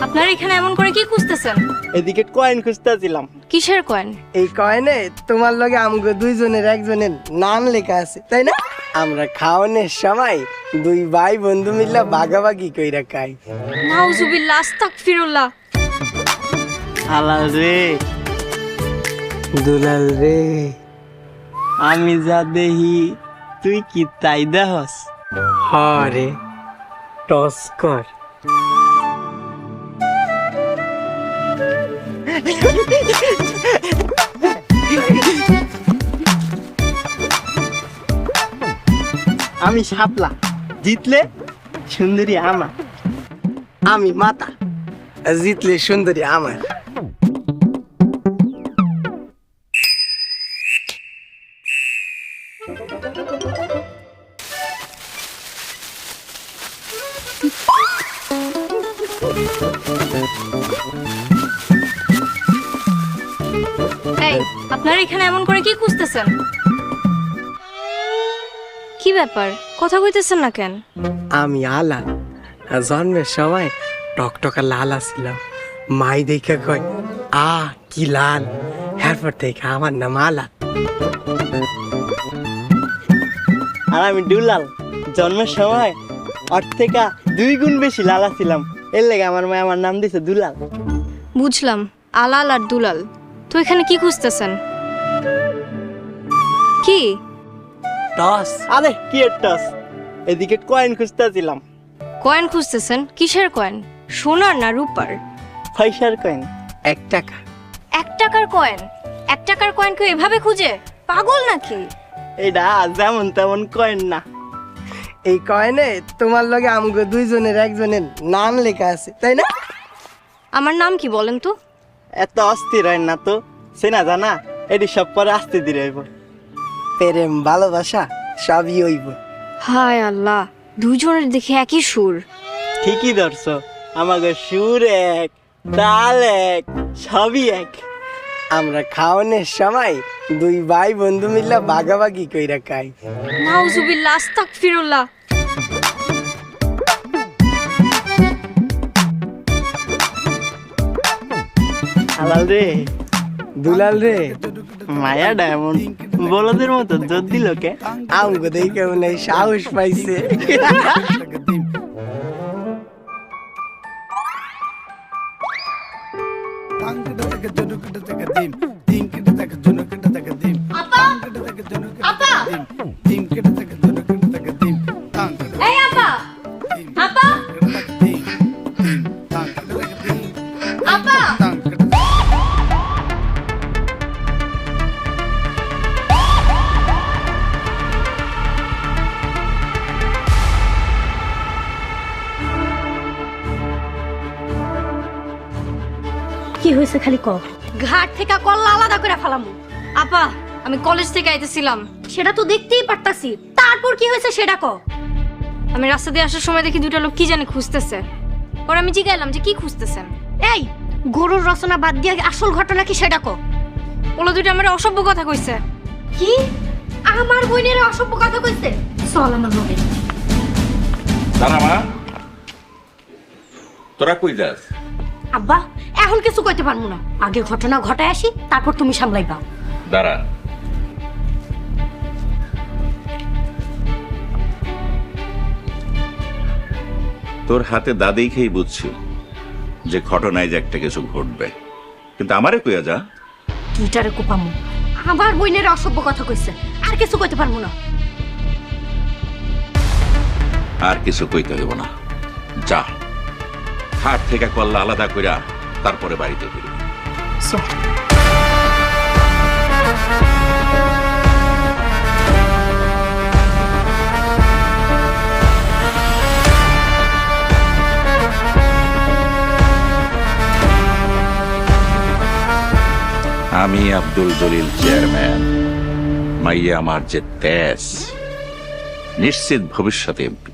আপনারা এখানে এমন করে কি খুঁজতেছেন? এদিকে কয়েন খুঁজতেছিলাম। কিসের কয়েন? এই কয়েনে তোমার লগে আমগো দুইজনের একজনের নাম লেখা আছে, তাই না? আমরা খাওয়ানোর সময় দুই ভাই বন্ধু মিল্লা ভাগাভাগি কইরা খাই। নাউজুবিল্লাহ, আস্তাগফিরুল্লাহ। হালাল রে, দুলাল রে, আমি যা দেহি তুই কি তাই দেহস? হরে টস কর। আমি শাপলা, জিতলে সুন্দরী আমার। আমি মাতা, জিতলে সুন্দরী আমার। এই, আপনারা এখানে এমন করে কি খুঁজতেছেন? কি ব্যাপার, কথা কইতেছেন না কেন? আমি আলাল, জন্মের সময় টকটকা লাল আসছিলাম। মাই দেখে কয় আ কি লাল, এরপর থেকে আমার নাম আলাল। আর আমি দুলাল, জন্মের সময় ওর থেকে 2 গুণ বেশি লালা ছিলাম। এর লেগে আমার মা আমার নাম দিছে দুলাল। বুঝলাম, আলাল আর দুলাল। তো এখানে কি খুঁজতেছেন? কি? টস। আরে কি টস, এদিকে কয়েন খুঁজতেছিলাম। কয়েন খুঁজতেছেন? কিসের কয়েন? সোনার না রূপার? পয়সার কয়েন। 1 টাকা। 1 টাকার কয়েন? 1 টাকার কয়েন কেউ এভাবে খুঁজে? পাগল নাকি? এইটা যেমন তেমন কয়েন না। এই কয়েনে তোমার লগে আমগো দুইজনের একজনের নাম লেখা আছে, তাই না? আমার নাম কি বলেন তো? এত অস্থির হয় না তো, চেনা জানা এটি সব পরে আসতে দিলে হইব। প্রেম ভালোবাসা সবই হইব। হায় আল্লাহ, দুজনের দেখে একই সুর। ঠিকই ধরছো, আমাকে সুর এক, তাল এক, সবই এক। আমরা খাওয়ানোর সময় দুই ভাই বন্ধু মিল্লা ভাগাভাগি কইরা খাই। নাউজুবিল্লাহ, আস্তাগফিরুল্লাহ। হালাল রে, দুলাল রে, মায়া ডায়মন্ড বলদের মতো জোর দিল কে? আমগো দেখে মনে হয় সাহস পাইছে। এই আপা, আপা, আপা। কি হয়েছে খালি ক। ঘাট থেকে কল্লা আলাদা করে ফেলামু। আপা, আমি কলেজ থেকে আইতেছিলাম। সেটা তো দেখতেই পারতাছি, তারপর কি হয়েছে সেটা ক। আমি রাস্তা দিয়ে আসার সময় দেখি 2টা লোক কি জানি খুঁজতেছে। পরে আমি জিজ্ঞাসলাম যে কি খুঁজতেছেন। এই গরুর রচনা বাদ দিয়ে আসল ঘটনা কি সেটা ক। ওলা 2টা আমার অসভ্য কথা কইছে। কি আমার বোনের অসভ্য কথা কইছে? চল আমার লগে। দাঁড়া মা, তোরা কই যাস? আব্বা এখন কিছু কইতে পারবো না, আগে ঘটনা ঘটায় আসি, তারপর তুমি সামলাইবা। দাঁড়া, তোর হাতে দাদেই খেয়ে বুঝছি যে ঘটনায় যে একটা কিছু ঘটবে, কিন্তু আমারে কইয়া যা। টুইটারে কোপামু আমার বোনের অসভ্য কথা কইছে, আর কিছু কইতে পারবো না। আর কিছু কইতে হইব না, যা হাট থেকে কল্লা আলাদা কইরা তারপরে বাড়িতে ফিরবি। চল। আমি আব্দুল জলিল চেয়ারম্যান, মাইয়া আমার যে তেজ, নিশ্চিত ভবিষ্যতে এমপি।